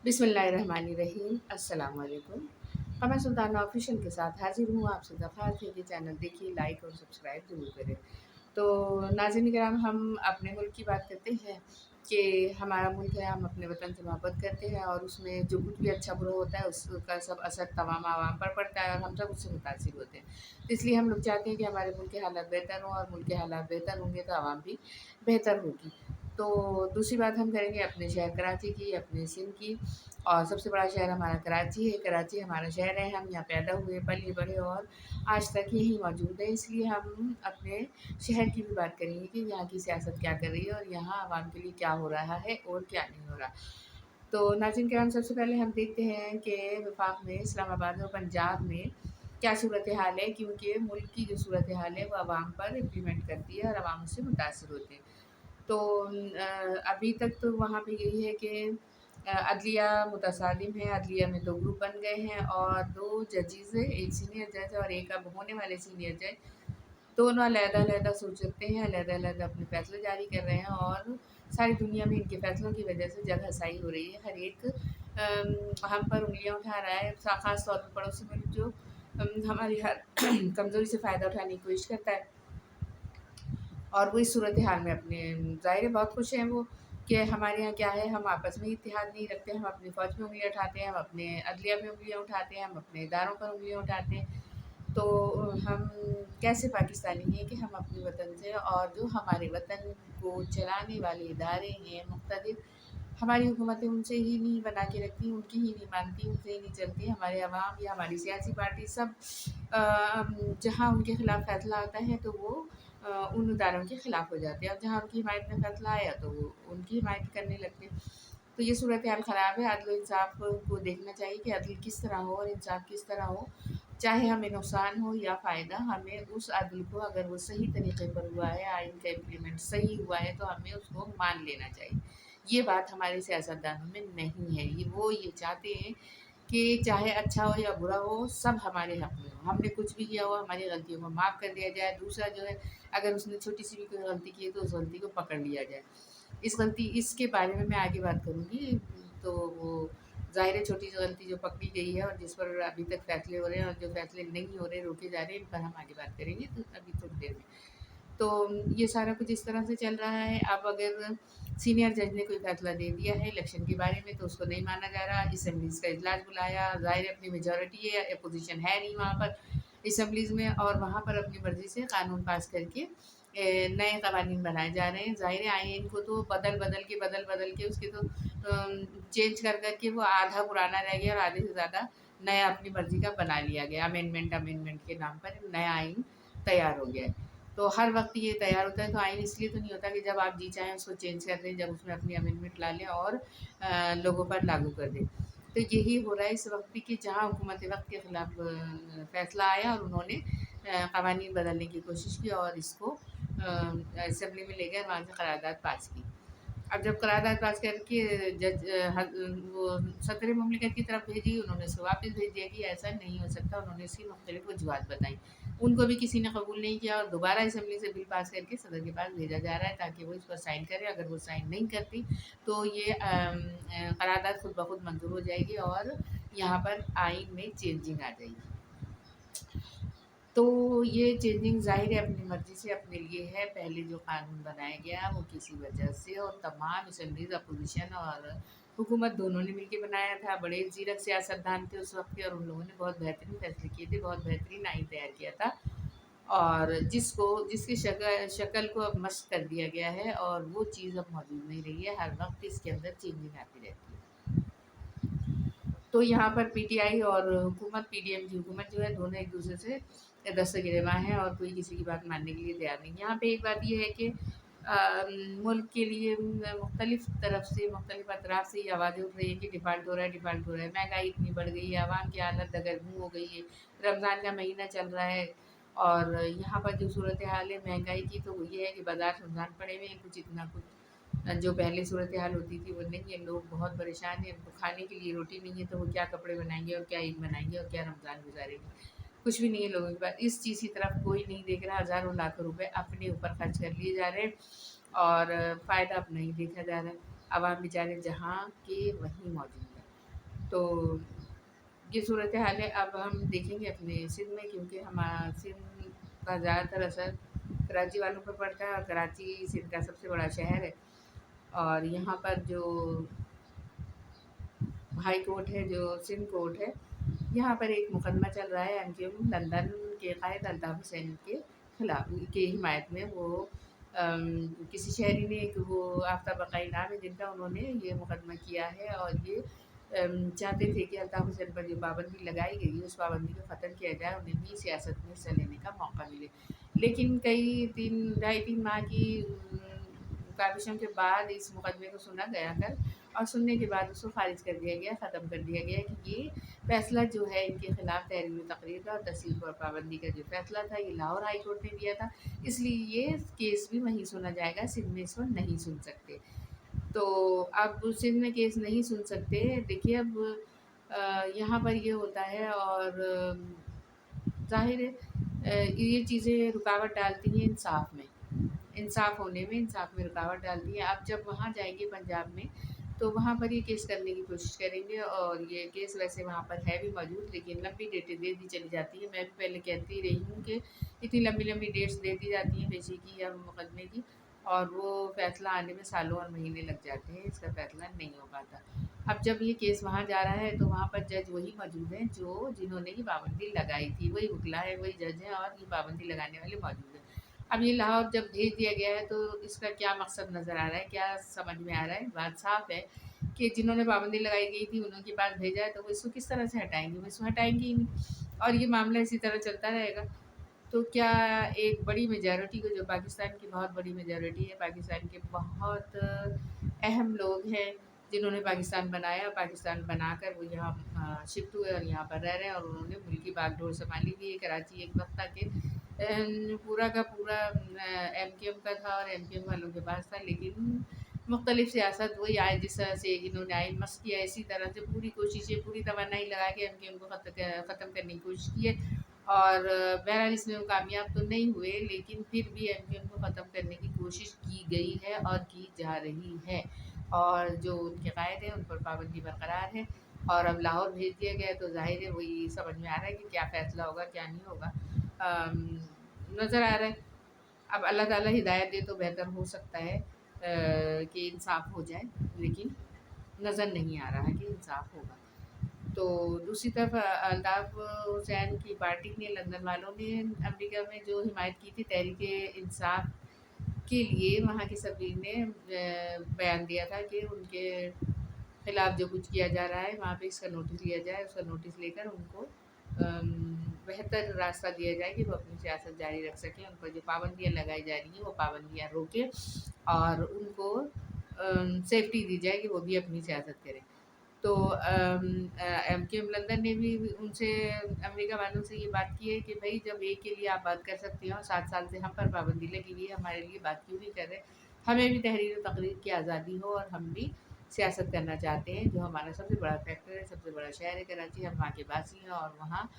बिस्मिल्लाहिर्रहमानिर्रहीम। अस्सलाम वालेकुम। मैं सुल्ताना ऑफिशियल के साथ हाज़िर हूँ। आपसे दरख्वास्त है कि चैनल देखिए, लाइक और सब्सक्राइब ज़रूर करें। तो नाज़रीन किराम, हम अपने मुल्क की बात करते हैं कि हमारा मुल्क है, हम अपने वतन से मोहब्बत करते हैं और उसमें जो कुछ भी अच्छा बुरा होता है उसका सब असर तमाम आवाम पर पड़ता है और हम सब उससे मुतासिर होते हैं। तो इसलिए हम लोग चाहते हैं कि हमारे मुल्क के हालात बेहतर हों और मुल्क के हालात बेहतर होंगे तो आवाम भी बेहतर होगी। तो दूसरी बात हम करेंगे अपने शहर कराची की, अपने सिंध की। और सबसे बड़ा शहर हमारा कराची है। कराची हमारा शहर है, हम यहाँ पैदा हुए, पले बड़े और आज तक यहीं मौजूद है। इसलिए हम अपने शहर की भी बात करेंगे कि यहाँ की सियासत क्या कर रही है और यहाँ आवाम के लिए क्या हो रहा है और क्या नहीं हो रहा। तो नाज़रीन किराम, सबसे पहले हम देखते हैं कि वफाक में, इस्लामाबाद और पंजाब में क्या सूरत हाल है, क्योंकि मुल्क की जो सूरत हाल है वो आवाम पर इम्प्लीमेंट करती है और आवाम उससे मुतासर होते हैं। तो अभी तक तो वहाँ पे यही है कि अदलिया मुतसादिम है, अदलिया में 2 ग्रुप बन गए हैं और 2 जजेज़ हैं, एक सीनियर जज और एक अब होने वाले सीनियर जज। दोनों अलग-अलग सोच रखते हैं, अलग-अलग अपने फ़ैसले जारी कर रहे हैं और सारी दुनिया में इनके फ़ैसलों की वजह से जगहसाई हो रही है। हर एक हम पर उँगलियाँ उठा रहा है, ख़ास तौर पे पड़ोसी मुल्क जो हमारी हर कमज़ोरी से फ़ायदा उठाने की कोशिश करता है। और वो इस सूरत हाल में अपने ज़ाहिर है बहुत खुश हैं वो कि हमारे यहाँ क्या है, हम आपस में इत्तेहाद नहीं रखते, हम अपनी फ़ौज पे उँगलियाँ उठाते हैं, हम अपने अदलिया पे उँगलियाँ उठाते हैं, हम अपने इदारों पर उँगलियाँ उठाते हैं। तो हम कैसे पाकिस्तानी हैं कि हम अपने वतन से और जो हमारे वतन को चलाने वाले इदारे हैं मुख्तलिफ, हमारी हुकूमतें उनसे ही नहीं बना के रखती, उनकी ही नहीं मानती, उनसे ही नहीं चलती। हमारे अवाम या हमारी सियासी पार्टी सब जहाँ उनके खिलाफ फ़ैसला आता है तो वो उन इदारों के खिलाफ हो जाते हैं और जहाँ उनकी हिमायत में फ़ैसला आया तो वो उनकी हिमायत करने लगते हैं। तो ये सूरत हाल ख़राब है। अदल व इंसाफ़ को देखना चाहिए कि अदल किस तरह हो और इंसाफ़ किस तरह हो। चाहे हमें नुकसान हो या फ़ायदा, हमें उस अदल को, अगर वो सही तरीके पर हुआ है, आइन का इम्प्लीमेंट सही हुआ है, तो हमें उसको मान लेना चाहिए। ये बात हमारे सियासतदानों में नहीं है। ये चाहते हैं कि चाहे अच्छा हो या बुरा हो, सब हमारे हक़ में हो। हमने कुछ भी किया हो, हमारी गलतियों को माफ़ कर दिया जाए। दूसरा जो है, अगर उसने छोटी-सी भी कोई गलती की है, तो उस गलती को पकड़ लिया जाए। इसके बारे में मैं आगे बात करूँगी। तो वो ज़ाहिर है, छोटी सी गलती जो पकड़ी गई है और जिस पर अभी तक फ़ैसले हो रहे हैं और जो फ़ैसले नहीं हो रहे, रोके जा रहे हैं, इन पर हम आगे बात करेंगे तो अभी थोड़ी देर में। तो ये सारा कुछ इस तरह से चल रहा है। अब अगर सीनियर जज ने कोई फ़ैसला दे दिया है इलेक्शन के बारे में तो उसको नहीं माना जा रहा। असेंबलीज़ का इजलास बुलाया, ज़ाहिर है अपनी मेजॉरिटी है, अपोज़िशन है नहीं वहाँ पर असेंबलीज़ में, और वहाँ पर अपनी मर्ज़ी से कानून पास करके नए कवानीन बनाए जा रहे हैं। ज़ाहिर है आईन को तो बदल-बदल के उसके तो चेंज कर के वो आधा पुराना रह गया और आधे से ज़्यादा नया अपनी मर्ज़ी का बना लिया गया। अमेंडमेंट के नाम पर नया आइन तैयार हो गया है। तो हर वक़्त ये तैयार होता है तो आइन इसलिए तो नहीं होता कि जब आप जी चाहें उसको चेंज कर दें, जब उसमें अपनी अमेंडमेंट ला लें और लोगों पर लागू कर दें। तो यही हो रहा है इस वक़्त भी कि जहाँ हुकूमत वक़्त के ख़िलाफ़ फ़ैसला आया और उन्होंने कवानीन बदलने की कोशिश की और इसको असेंबली में ले गए, वहाँ से करारदाद पास की। अब जब करारदाद पास करके वो सदर मुमलिकत की तरफ भेजी, उन्होंने उसको वापस भेज दिया कि ऐसा नहीं हो सकता। उन्होंने इसकी मुख्तलिफ़ वजूहात बताई। उनको भी किसी ने कबूल नहीं किया और दोबारा असेंबली से बिल पास करके सदर के पास भेजा जा रहा है ताकि वो इस पर साइन करें। अगर वो साइन नहीं करती तो ये करारदाद खुद ब खुद मंज़ूर हो जाएगी और यहाँ पर आइन में चेंजिंग आ जाएगी। तो ये चेंजिंग ज़ाहिर है अपनी मर्ज़ी से अपने लिए है। पहले जो कानून बनाया गया वो किसी वजह से, और तमाम असेंबलीज़ अपोज़िशन और हुकूमत दोनों ने मिलके बनाया था। बड़े ज़ीरक सियासतदान थे उस वक़्त के और उन लोगों ने बहुत बेहतरीन फ़ैसले किए थे, बहुत बेहतरीन आइन तैयार किया था और जिसकी शक्ल को अब मस्ख़ कर दिया गया है और वो चीज़ अब मौजूद नहीं रही है। हर वक़्त इसके अंदर चेंजिंग आती रहती है। तो यहाँ पर पीटीआई और हुकूमत, पीडीएम की हुकूमत जो है, दोनों एक-दूसरे से दस्तगिरबाँ हैं और कोई किसी की बात मानने के लिए तैयार नहीं। यहाँ पे एक बात ये है कि मुल्क के लिए मुख्तलिफ़ तरफ से, मुख्तलिफ़ अतराफ़ से ये आवाज़ें उठ रही हैं कि डिफ़ॉल्ट हो रहा है, डिफ़ॉल्ट हो रहा है। महँगाई इतनी बढ़ गई है, आवाम की हालत दगरगूँ हो गई है, रमज़ान का महीना चल रहा है और यहाँ पर जो सूरत हाल है महँगाई की, तो वो ये है कि बाज़ार सुनसान पड़े हुए हैं, कुछ इतना कुछ जो पहले सूरत हाल होती थी वो नहीं है। लोग बहुत परेशान हैं, उनको खाने के लिए रोटी नहीं है तो वो क्या कपड़े बनाएँगे और क्या ईद मनाएँगे और क्या रमज़ान गुज़ारेंगे। कुछ भी नहीं है लोगों के पास। इस चीज़ की तरफ कोई नहीं देख रहा। हज़ारों लाखों रुपए अपने ऊपर खर्च कर लिए जा रहे हैं और फ़ायदा अपना ही देखा जा रहा है। अवाम बेचारे जहाँ के वहीं मौजूद हैं। तो ये सूरत हाल है। अब हम देखेंगे अपने सिंध में, क्योंकि हमारा सिंध का ज़्यादातर असर कराची वालों पर पड़ता है, और कराची सिंध का सबसे बड़ा शहर है। और यहाँ पर जो हाई कोर्ट है, जो सिंध कोर्ट है, यहाँ पर एक मुकदमा चल रहा है एमक्यूएम लंदन के कायद अल्ताफ़ हुसैन के खिलाफ की हिमायत में। वो किसी शहरी ने, एक वो आफ्ताब बकाई नाम है जिनका, उन्होंने ये मुकदमा किया है, और ये चाहते थे कि अल्ताफ़ हुसैन पर जो पाबंदी लगाई गई है उस पाबंदी को ख़त्म किया जाए, उन्हें भी सियासत में हिस्सा लेने का मौका मिले। लेकिन कई 3 माह की काविशों के बाद इस मुकदमे को सुना गया कल, और सुनने के बाद उसको खारिज कर दिया गया, ख़त्म कर दिया गया कि ये फ़ैसला जो है इनके खिलाफ तहरीर तकरीर का और तस्हील पर पाबंदी का जो फ़ैसला था, ये लाहौर हाई कोर्ट ने दिया था, इसलिए ये केस भी वहीं सुना जाएगा, सिंध में इसको नहीं सुन सकते। तो अब सिंध में केस नहीं सुन सकते। देखिए अब यहाँ पर ये होता है, और ज़ाहिर है ये चीज़ें रुकावट डालती हैं इंसाफ में, इंसाफ होने में, इंसाफ में रुकावट डालती है। आप जब वहाँ जाएंगे पंजाब में, तो वहाँ पर ये केस करने की कोशिश करेंगे, और ये केस वैसे वहाँ पर है भी मौजूद, लेकिन लंबी डेटें दे दी चली जाती है। मैं भी पहले कहती रही हूँ कि इतनी लंबी लंबी डेट्स दे दी जाती हैं पेशी की या मुकदमे की, और वो फ़ैसला आने में सालों और महीने लग जाते हैं, इसका फ़ैसला नहीं हो पाता। अब जब ये केस वहाँ जा रहा है, तो वहाँ पर जज वही मौजूद हैं जिन्होंने ये पाबंदी लगाई थी, वही वकील है, वही जज हैं, और ये पाबंदी लगाने वाले मौजूद हैं। अब ये लाहौर जब भेज दिया गया है, तो इसका क्या मकसद नज़र आ रहा है, क्या समझ में आ रहा है? बात साफ़ है कि जिन्होंने पाबंदी लगाई गई थी उन्हीं के पास भेजा है, तो वो इसको किस तरह से हटाएँगे? वो इसको हटाएँगे ही नहीं, और ये मामला इसी तरह चलता रहेगा। तो क्या एक बड़ी मेजॉरिटी को, जो पाकिस्तान की बहुत बड़ी मेजॉरिटी है, पाकिस्तान के बहुत अहम लोग हैं जिन्होंने पाकिस्तान बनाया, पाकिस्तान बनाकर वो यहाँ शिफ्ट हुए और यहाँ पर रह रहे हैं, और उन्होंने मुल्क की बागडोर संभाली भी है। कराची एक वक्त था कि पूरा का पूरा एमकेएम का था और एमकेएम वालों के पास था, लेकिन मुख्तलिफ सियासत वही आए, जिस तरह से इन्होंने आइन मस किया, इसी तरह से पूरी कोशिशें, पूरी तमन्नाई लगा के एमकेएम को ख़त्म करने की कोशिश की है, और बहरहाल इसमें वो कामयाब तो नहीं हुए, लेकिन फिर भी एमकेएम को ख़त्म करने की कोशिश की गई है और की जा रही है, और जो उनके कायद हैं उन पर पाबंदी बरकरार है। और अब लाहौर भेज दिया गया है, तो ज़ाहिर है वही समझ में आ रहा है कि क्या फ़ैसला होगा, क्या नहीं होगा, नज़र आ रहा है। अब अल्लाह ताला हिदायत दे तो बेहतर हो सकता है कि इंसाफ हो जाए, लेकिन नज़र नहीं आ रहा है कि इंसाफ होगा। तो दूसरी तरफ अल्ताफ़ हुसैन की पार्टी ने, लंदन वालों ने अमेरिका में जो हिमायत की थी तहरीक इंसाफ के लिए, वहाँ के सफ़ीर ने बयान दिया था कि उनके खिलाफ जो कुछ किया जा रहा है वहाँ पे इसका नोटिस लिया जाए, उसका नोटिस लेकर उनको बेहतर रास्ता दिया जाए कि वो अपनी सियासत जारी रख सकें, उन पर जो पाबंदियाँ लगाई जा रही हैं वो पाबंदियाँ रोकें, और उनको सेफ्टी दी जाए कि वो भी अपनी सियासत करें। तो एमकेएम लंदन ने भी उनसे, अमेरिका वालों से ये बात की है कि भई जब एक के लिए आप बात कर सकते हो, 7 साल से हम पर पाबंदी लगी हुई है, हमारे लिए बात क्यों नहीं कर रहे? हमें भी तहरीर और तक़रीर की आज़ादी हो, और हम भी सियासत करना चाहते हैं, जो हमारा सबसे बड़ा फैक्टर है, सबसे बड़ा शहर है कराची, हम वहाँ के वासी हैं, और वहाँ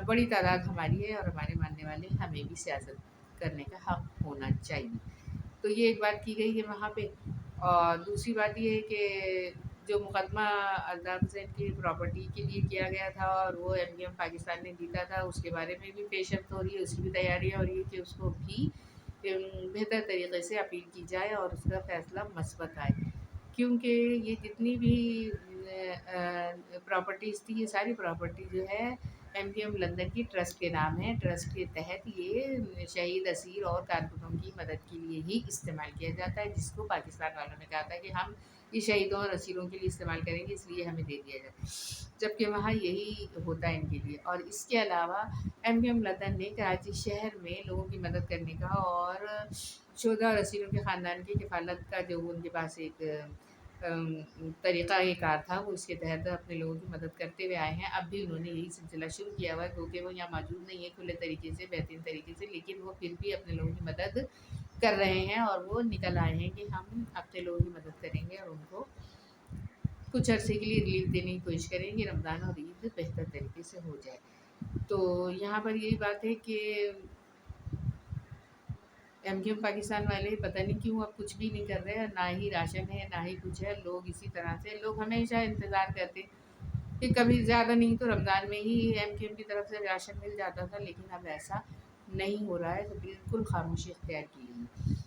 बड़ी तादाद हमारी है, और हमारे मानने वाले, हमें भी सियासत करने का हक़ होना चाहिए। तो ये एक बात की गई है वहाँ पे। और दूसरी बात ये है कि जो मुकदमा अल्ताफ़ हुसैन की प्रॉपर्टी के लिए किया गया था, और वो एमकेएम पाकिस्तान ने जीता था, उसके बारे में भी पेशरफ्त हो रही है, उसकी भी तैयारियाँ हो रही है कि उसको भी बेहतर तरीके से अपील की जाए और उसका फ़ैसला मस्बत आए। क्योंकि ये जितनी भी प्रॉपर्टीज़ थी, ये सारी प्रॉपर्टी जो है एमकेएम लंदन की ट्रस्ट के नाम है। ट्रस्ट के तहत ये शहीद, असीर और कारकुनों की मदद के लिए ही इस्तेमाल किया जाता है, जिसको पाकिस्तान वालों ने कहा था कि हम ये शहीदों और असीरों के लिए इस्तेमाल करेंगे, इसलिए हमें दे दिया जाए, जबकि वहाँ यही होता है इनके लिए। और इसके अलावा एमकेएम लंदन ने कराची शहर में लोगों की मदद करने का, और शुहदा और असीरों के ख़ानदान की किफ़ालत का जो उनके पास एक तरीक़ा ये कार था, वो इसके तहत अपने लोगों की मदद करते हुए आए हैं। अब भी उन्होंने यही सिलसिला शुरू किया हुआ है, क्योंकि वो यहाँ मौजूद नहीं है खुले तरीके से, बेहतरीन तरीके से, लेकिन वो फिर भी अपने लोगों की मदद कर रहे हैं, और वो निकल आए हैं कि हम अपने लोगों की मदद करेंगे और उनको कुछ अरसे के लिए रिलीफ देने की कोशिश करेंगे, रमज़ान और ईद बेहतर तरीके से हो जाए। तो यहाँ पर यही बात है कि एमकेएम पाकिस्तान वाले पता नहीं क्यों अब कुछ भी नहीं कर रहे हैं, ना ही राशन है, ना ही कुछ है। लोग इसी तरह से, लोग हमेशा इंतज़ार करते کہ کبھی زیادہ نہیں تو رمضان میں ہی MKM کی طرف سے راشن مل جاتا تھا، لیکن اب ایسا نہیں ہو رہا ہے، تو بالکل خاموشی اختیار کی ہے۔